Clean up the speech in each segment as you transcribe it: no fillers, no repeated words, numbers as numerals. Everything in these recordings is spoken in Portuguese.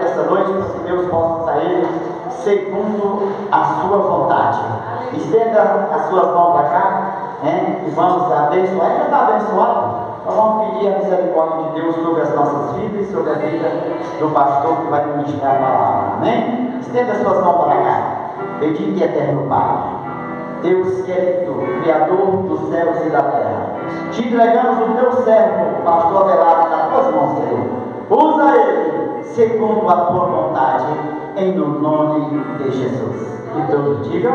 nessa noite, para que Deus possa sair segundo a sua vontade. Estenda as suas mãos para cá, e vamos abençoar. Já está abençoado? Então vamos pedir a misericórdia de Deus sobre as nossas vidas e sobre a vida do pastor que vai ministrar a palavra. Amém? Estenda as suas mãos para cá. Bendito e eterno Pai, Deus querido, Criador dos céus e da terra, te entregamos o teu servo, pastor Abelardo, nas tuas mãos, Senhor. Usa ele segundo a tua vontade, em nome de Jesus. E todos digam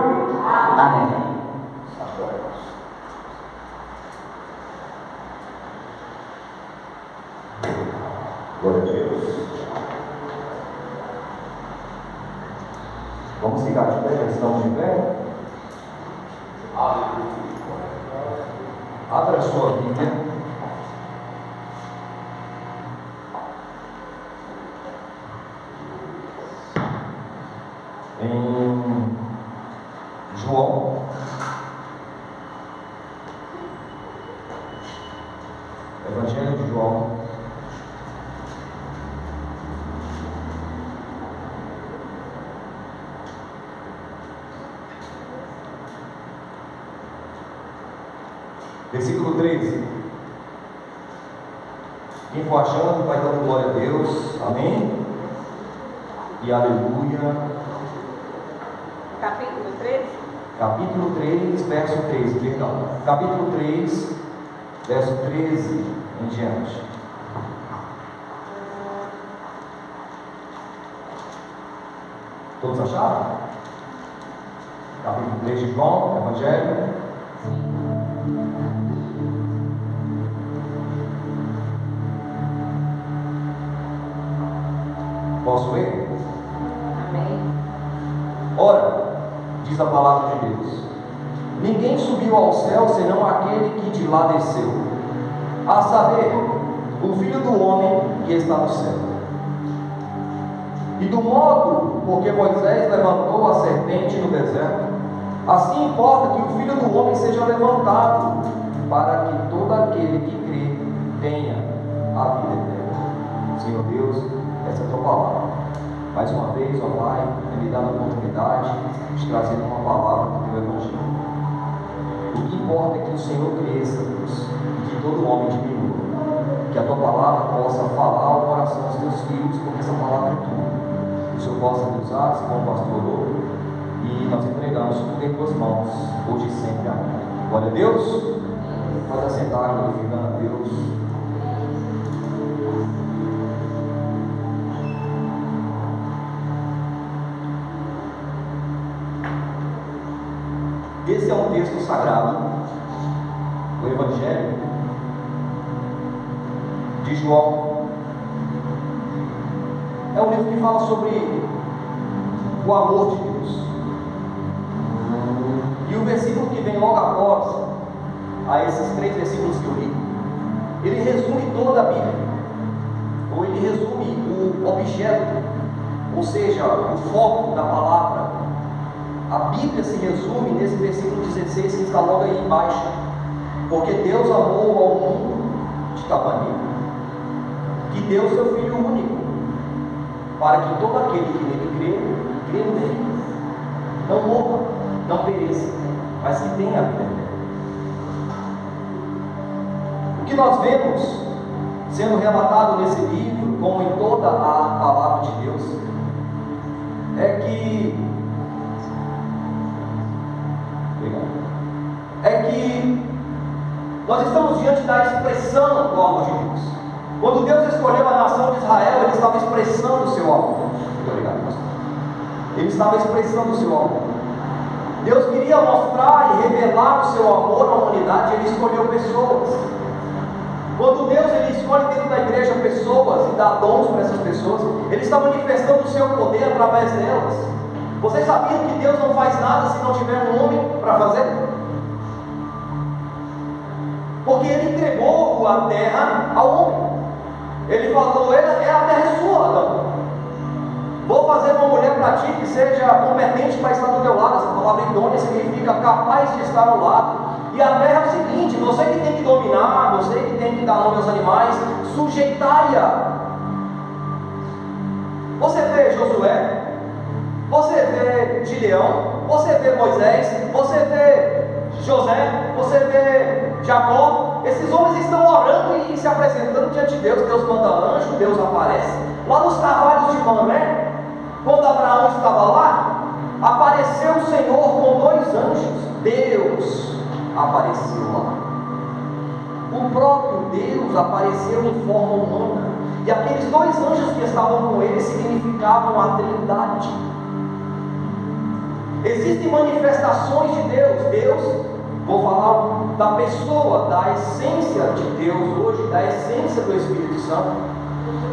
amém. Glória a Deus. Vamos ficar de pé, estamos de pé. Abra a sua Bíblia em João, Evangelho de João, versículo 13. Quem for achando, vai dando glória a Deus. Amém? E aleluia. Capítulo 13? Capítulo 3, verso 13, perdão. Capítulo 3, verso 13 em diante. Todos acharam? Capítulo 3 de João, Evangelho. Posso ler? Amém. Ora, diz a palavra de Deus: ninguém subiu ao céu senão aquele que de lá desceu, a saber, o Filho do Homem que está no céu. E do modo porque Moisés levantou a serpente no deserto, assim importa que o Filho do Homem seja levantado, para que todo aquele que crê tenha a vida eterna. Senhor Deus, essa é a tua palavra. Mais uma vez, ó Pai, me dá a oportunidade de trazer uma palavra do teu Evangelho. O que importa é que o Senhor cresça, Deus, e que todo homem diminua. Que a tua palavra possa falar ao coração dos teus filhos, porque essa palavra é tua. Que o Senhor possa nos usar, como o pastor orou, e nós entregamos tudo em tuas mãos, hoje e sempre. Amém. Glória a Deus. Pode assentar, glorificando a Deus. Esse é um texto sagrado, o Evangelho de João. É um livro que fala sobre o amor de Deus. E o versículo que vem logo após, a esses 3 versículos que eu li, ele resume toda a Bíblia, ou ele resume o objeto, ou seja, o foco da palavra. A Bíblia se resume nesse versículo 16 que está logo aí embaixo. Porque Deus amou ao mundo de tal maneira que deu seu Filho único, para que todo aquele que nele crê nele, não morra, não pereça, mas que tenha a vida eterna. O que nós vemos sendo relatado nesse livro, como em toda a palavra de Deus, é que nós estamos diante da expressão do amor de Deus. Quando Deus escolheu a nação de Israel, Ele estava expressando o seu amor. Muito obrigado, pastor. Ele estava expressando o seu amor. Deus queria mostrar e revelar o seu amor à humanidade. Ele escolheu pessoas. Quando Deus ele escolhe dentro da igreja pessoas e dá dons para essas pessoas, Ele está manifestando o seu poder através delas. Vocês sabiam que Deus não faz nada se não tiver um homem para fazer? Porque Ele entregou a terra ao homem. Ele falou: a terra é sua, Adão. Vou fazer uma mulher para ti que seja competente para estar do teu lado. Essa palavra idônea significa capaz de estar ao lado. E a terra é o seguinte: você que tem que dominar, você que tem que dar nome aos animais, sujeitai-a. Você vê Josué, você vê Gideão, você vê Moisés, você vê José, você vê Jacó. Esses homens estão orando e se apresentando diante de Deus. Deus manda anjo, Deus aparece. Lá nos carvalhos de Mamré, quando Abraão estava lá, apareceu o Senhor com 2 anjos. Deus apareceu lá. O próprio Deus apareceu em forma humana. E aqueles 2 anjos que estavam com ele significavam a Trindade. Existem manifestações de Deus, vou falar da pessoa, da essência de Deus hoje, da essência do Espírito Santo.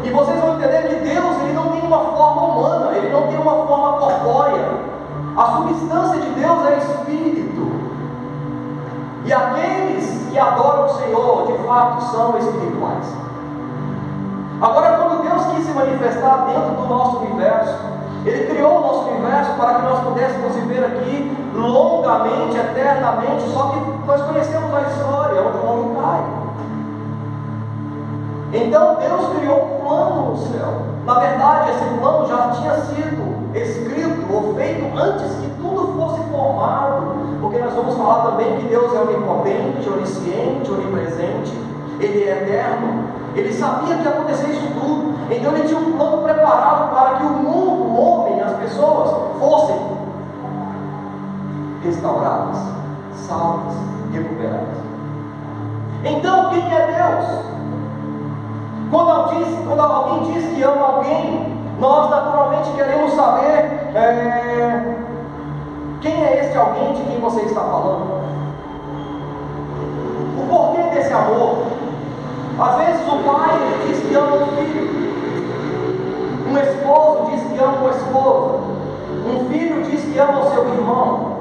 E vocês vão entender que Deus, ele não tem uma forma humana, ele não tem uma forma corpórea. A substância de Deus é Espírito. E aqueles que adoram o Senhor, de fato, são espirituais. Agora, quando Deus quis se manifestar dentro do nosso universo, Ele criou o nosso universo para que nós pudéssemos viver aqui longamente, eternamente. Só que nós conhecemos a história onde o homem cai. Então Deus criou um plano no céu. Na verdade, esse plano já tinha sido escrito ou feito antes que tudo fosse formado. Porque nós vamos falar também que Deus é onipotente, onisciente, onipresente. Ele é eterno. Ele sabia que ia acontecer isso tudo. Então ele tinha um plano preparado para que o mundo, o homem, as pessoas fossem restauradas, salvas, recuperadas. Então quem é Deus? Quando alguém diz que ama alguém, nós naturalmente queremos saber quem é esse alguém de quem você está falando. O porquê desse amor? Às vezes o pai diz que ama o filho, um esposo diz que ama a esposa, um filho diz que ama o seu irmão.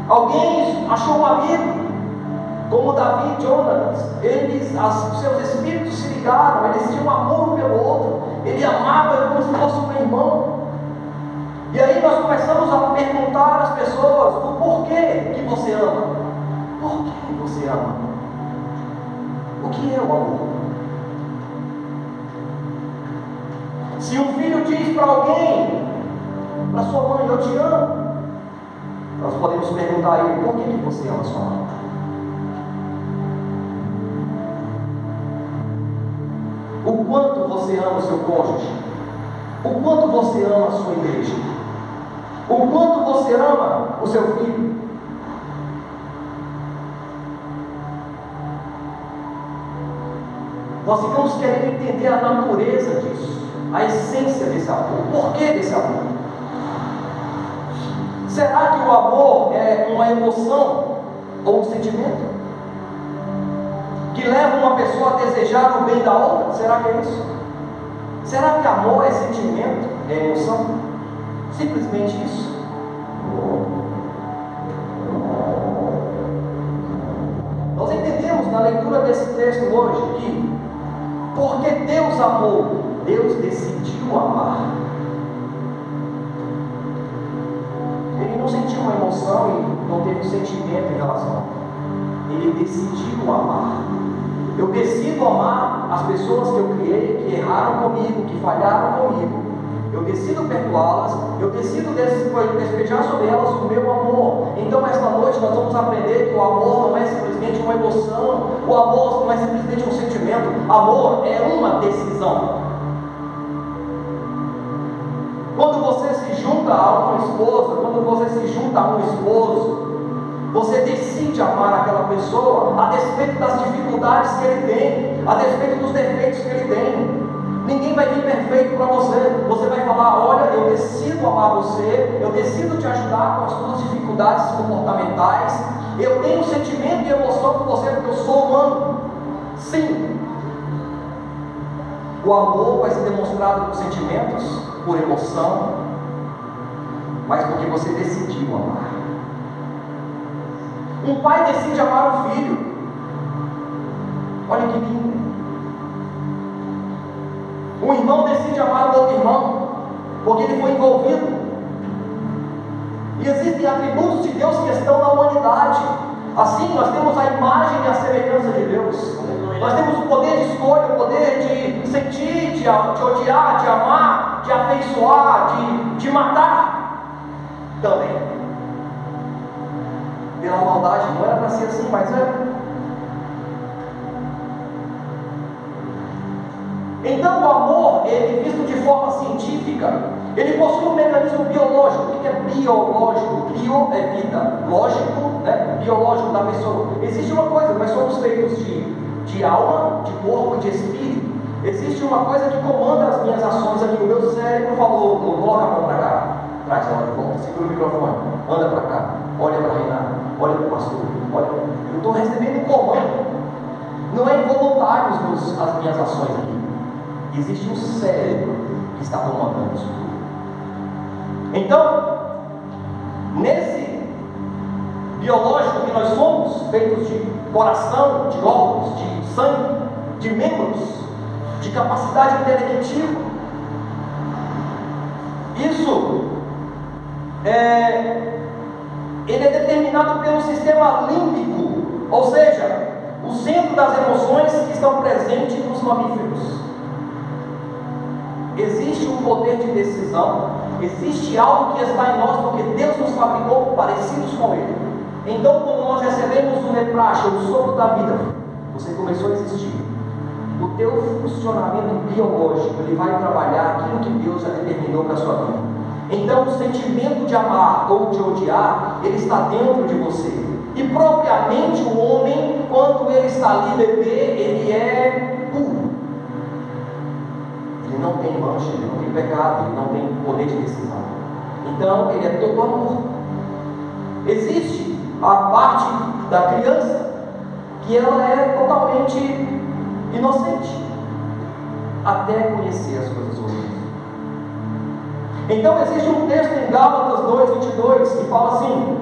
Alguém achou um amigo, como Davi e Jonatas, os seus espíritos se ligaram, eles tinham amor um pelo outro, ele amava como se fosse um irmão. E aí nós começamos a perguntar às pessoas o porquê que você ama. Por que você ama? O que é o amor? Se um filho diz para alguém, para sua mãe, eu te amo, nós podemos perguntar a ele, por que você ama sua mãe? O quanto você ama o seu cônjuge? O quanto você ama a sua igreja? O quanto você ama o seu filho? Nós ficamos querendo entender a natureza disso, a essência desse amor, o porquê desse amor. Será que o amor é uma emoção ou um sentimento que leva uma pessoa a desejar o bem da outra? Será que é isso? Será que amor é sentimento, é emoção? Simplesmente isso? Nós entendemos na leitura desse texto hoje que porque Deus amou, Deus decidiu amar. Ele não sentiu uma emoção e não teve um sentimento em relação. Ele decidiu amar. Eu decido amar as pessoas que eu criei, que erraram comigo, que falharam comigo. Eu decido perdoá-las, eu decido despejar sobre elas o meu amor. Então esta noite nós vamos aprender que o amor não é simplesmente uma emoção, o amor não é simplesmente um sentimento, amor é uma decisão. Quando você se junta a uma esposa, quando você se junta a um esposo, você decide amar aquela pessoa a despeito das dificuldades que ele tem, a despeito dos defeitos que ele tem. Ninguém vai vir perfeito para você. Você vai falar, olha, eu decido amar você, eu decido te ajudar com as suas dificuldades comportamentais, eu tenho sentimento e emoção por você porque eu sou humano. Sim. O amor vai ser demonstrado por sentimentos, por emoção, mas porque você decidiu amar. Um pai decide amar o filho. Olha que lindo. Um irmão decide amar o outro irmão, porque ele foi envolvido. E existem atributos de Deus que estão na humanidade. Assim, nós temos a imagem e a semelhança de Deus. Nós temos o poder de escolha, o poder de sentir, de odiar, de amar, de afeiçoar, de matar também. Pela maldade, não era para ser assim, mas é. Então o amor, ele visto de forma científica, ele possui um mecanismo biológico. O que é biológico? Bio é vida, lógico, né? Biológico da pessoa. Existe uma coisa, nós somos feitos de alma, de corpo e de espírito. Existe uma coisa que comanda as minhas ações aqui. O meu cérebro falou: coloca a mão para cá, traz ela de volta, segura o microfone, anda para cá, olha para a Renata, olha para o pastor, olha. Eu estou recebendo um comando. Não é involuntário as minhas ações aqui. Existe um cérebro que está comandando isso. Então, nesse biológico que nós somos, feitos de coração, de órgãos, de sangue, de membros, de capacidade intelectiva, isso ele é determinado pelo sistema límbico, ou seja, o centro das emoções que estão presentes nos mamíferos. Existe um poder de decisão, existe algo que está em nós, porque Deus nos fabricou parecidos com Ele. Então, quando nós recebemos o nepraxa, o sopro da vida, você começou a existir. O teu funcionamento biológico, ele vai trabalhar aquilo que Deus já determinou para a sua vida. Então, o sentimento de amar ou de odiar, ele está dentro de você. E propriamente o homem, quando ele está ali bebê, ele é puro. Ele não tem mancha, ele não tem pecado, ele não tem poder de decisão. Então, ele é todo amor. Existe a parte da criança que ela é totalmente inocente até conhecer as coisas ruins. Então, existe um texto em Gálatas 2:22 que fala assim: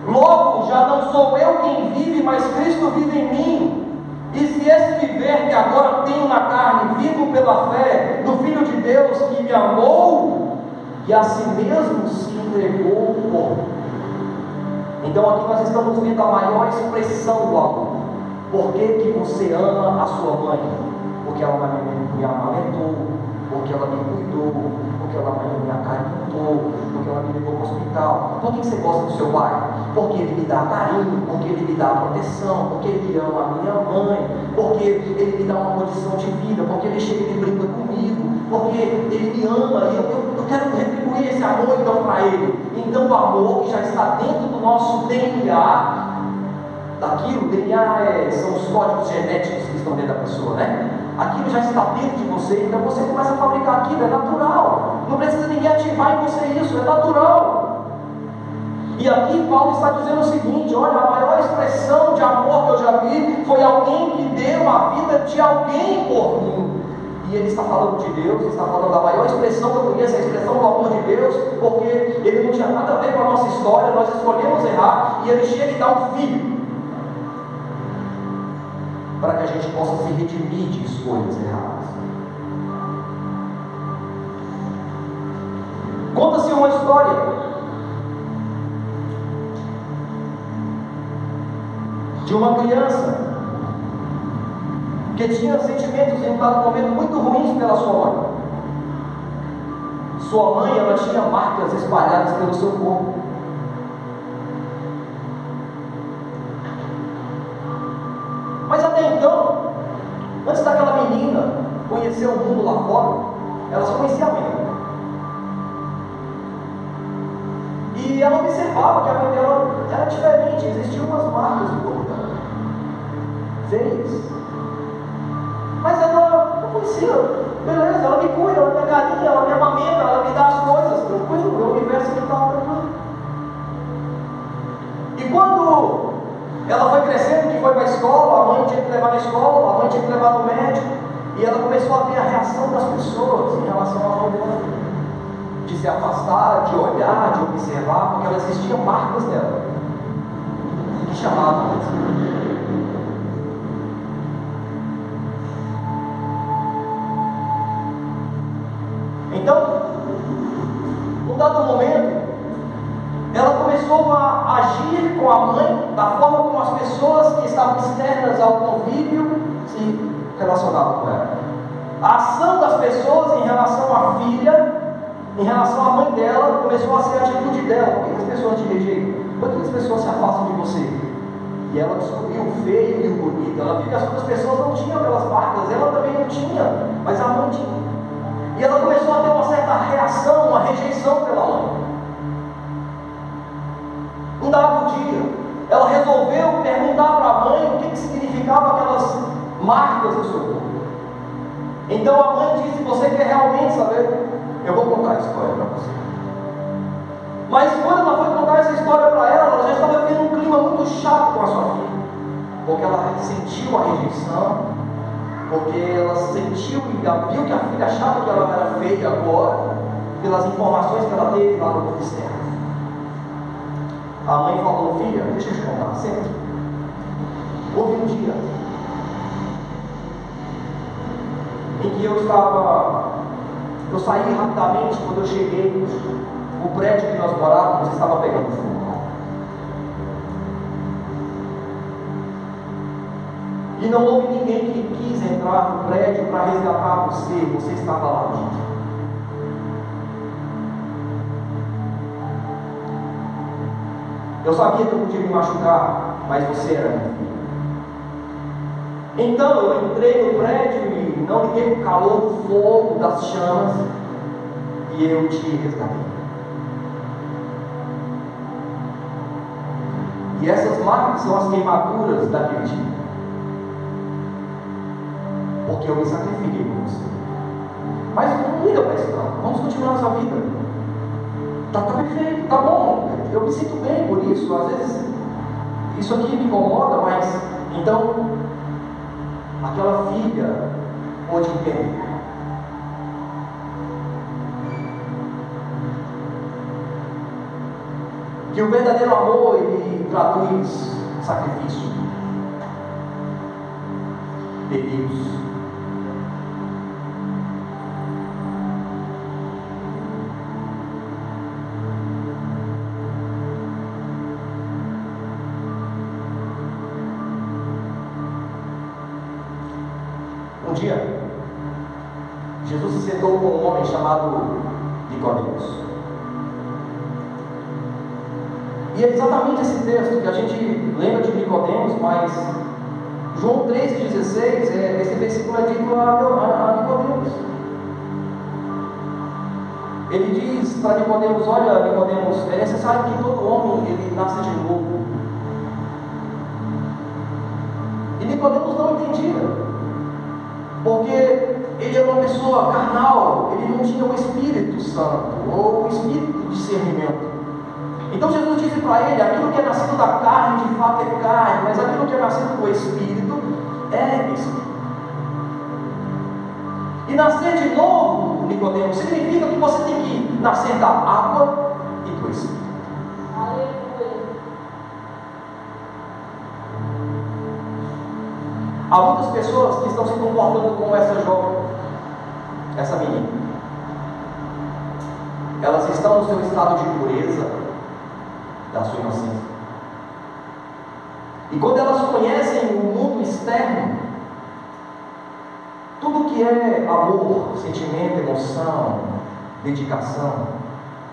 logo já não sou eu quem vive, mas Cristo vive em mim. E se esse viver que agora tenho na carne, vivo pela fé do Filho de Deus que me amou e a si mesmo se entregou por mim. Então aqui nós estamos vendo a maior expressão do amor. Por que que você ama a sua mãe? Porque ela me amamentou, porque ela me cuidou, porque ela me acarinhou, porque ela me levou para o hospital. Por que você gosta do seu pai? Porque ele me dá carinho, porque ele me dá proteção, porque ele ama a minha mãe, porque ele me dá uma condição de vida, porque ele chega e brinca comigo, porque ele me ama e eu quero retribuir esse amor então para ele. Então o amor que já está dentro do nosso DNA, daquilo, DNA são os códigos genéticos que estão dentro da pessoa, né? Aquilo já está dentro de você, então você começa a fabricar aquilo, é natural. Não precisa ninguém ativar em você isso, é natural. E aqui Paulo está dizendo o seguinte: olha, a maior expressão de amor que eu já vi foi alguém que deu a vida de alguém por mim. E ele está falando de Deus, está falando da maior expressão que eu conheço, a expressão do amor de Deus, porque ele não tinha nada a ver com a nossa história, nós escolhemos errar, e ele chega e dá um filho, para que a gente possa se redimir de escolhas erradas. Conta-se uma história de uma criança que tinha sentimentos em um dado momento muito ruins pela sua mãe. Sua mãe, ela tinha marcas espalhadas pelo seu corpo. Mas até então, antes daquela menina conhecer o mundo lá fora, ela só conhecia a mãe. E ela observava que a mãe dela era diferente, existiam umas marcas no corpo dela, feias. Mas ela não conhecia, beleza, ela me cuida, ela me carinha, ela me amamenta, ela me dá as coisas, tranquilo, o universo aqui estava tranquilo. E quando ela foi crescendo, que foi para a escola, a mãe tinha que levar na escola, a mãe tinha que levar no médico, e ela começou a ver a reação das pessoas em relação à mãe dela, de se afastar, de olhar, de observar, porque ela existiam marcas dela que chamavam a atenção. Então, num dado momento, ela começou a agir com a mãe da forma estavam externas ao convívio se relacionavam com ela. A ação das pessoas em relação à filha, em relação à mãe dela, começou a ser a atitude dela. Por que as pessoas te rejeitam? Por que as pessoas se afastam de você? E ela descobriu o feio e o bonito. Ela viu que as outras pessoas não tinham aquelas marcas, ela também não tinha, mas a mãe tinha. E ela começou a ter uma certa reação, uma rejeição pela mãe. Um dado dia, ela resolveu perguntar para a mãe o que significavam aquelas marcas no seu corpo. Então a mãe disse: você quer realmente saber? Eu vou contar a história para você. Mas quando ela foi contar essa história para ela já estava vivendo um clima muito chato com a sua filha, porque ela sentiu a rejeição, porque ela sentiu e viu que a filha achava que ela era feia agora, pelas informações que ela teve lá no mundo externo. A mãe falou: filha, deixa eu te contar, sempre. Houve um dia em que eu saí rapidamente. Quando eu cheguei, o prédio que nós morávamos estava pegando fogo. E não houve ninguém que quis entrar no prédio para resgatar você. Você estava lá dentro. Eu sabia que eu podia me machucar, mas você era minha filha. Então eu entrei no prédio e não liguei o calor do fogo, das chamas, e eu te resgatei. E essas marcas são as queimaduras daquele dia, porque eu me sacrifiquei por você. Mas não liga para isso não, vamos continuar nossa vida. Tá perfeito, tá bom, eu me sinto bem por isso. Às vezes isso aqui me incomoda, mas então aquela filha pôde entender que o verdadeiro amor, ele traduz sacrifício, perigos. Um dia, Jesus se sentou com um homem chamado Nicodemos. E é exatamente esse texto que a gente lembra de Nicodemos, mas João 3,16, esse versículo é dito a Nicodemos. Ele diz para Nicodemos: olha, Nicodemos, é necessário que todo homem ele nasça de novo. E Nicodemos não entendia, porque ele era uma pessoa carnal, ele não tinha o Espírito Santo, ou o Espírito de discernimento. Então Jesus disse para ele: aquilo que é nascido da carne, de fato é carne, mas aquilo que é nascido do Espírito é Espírito. E nascer de novo, Nicodemos, significa que você tem que nascer da água e do Espírito. Há muitas pessoas que estão se comportando como essa jovem, essa menina. Elas estão no seu estado de pureza, da sua inocência. E quando elas conhecem o mundo externo, tudo que é amor, sentimento, emoção, dedicação,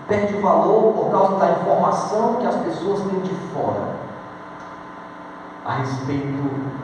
perde valor por causa da informação que as pessoas têm de fora a respeito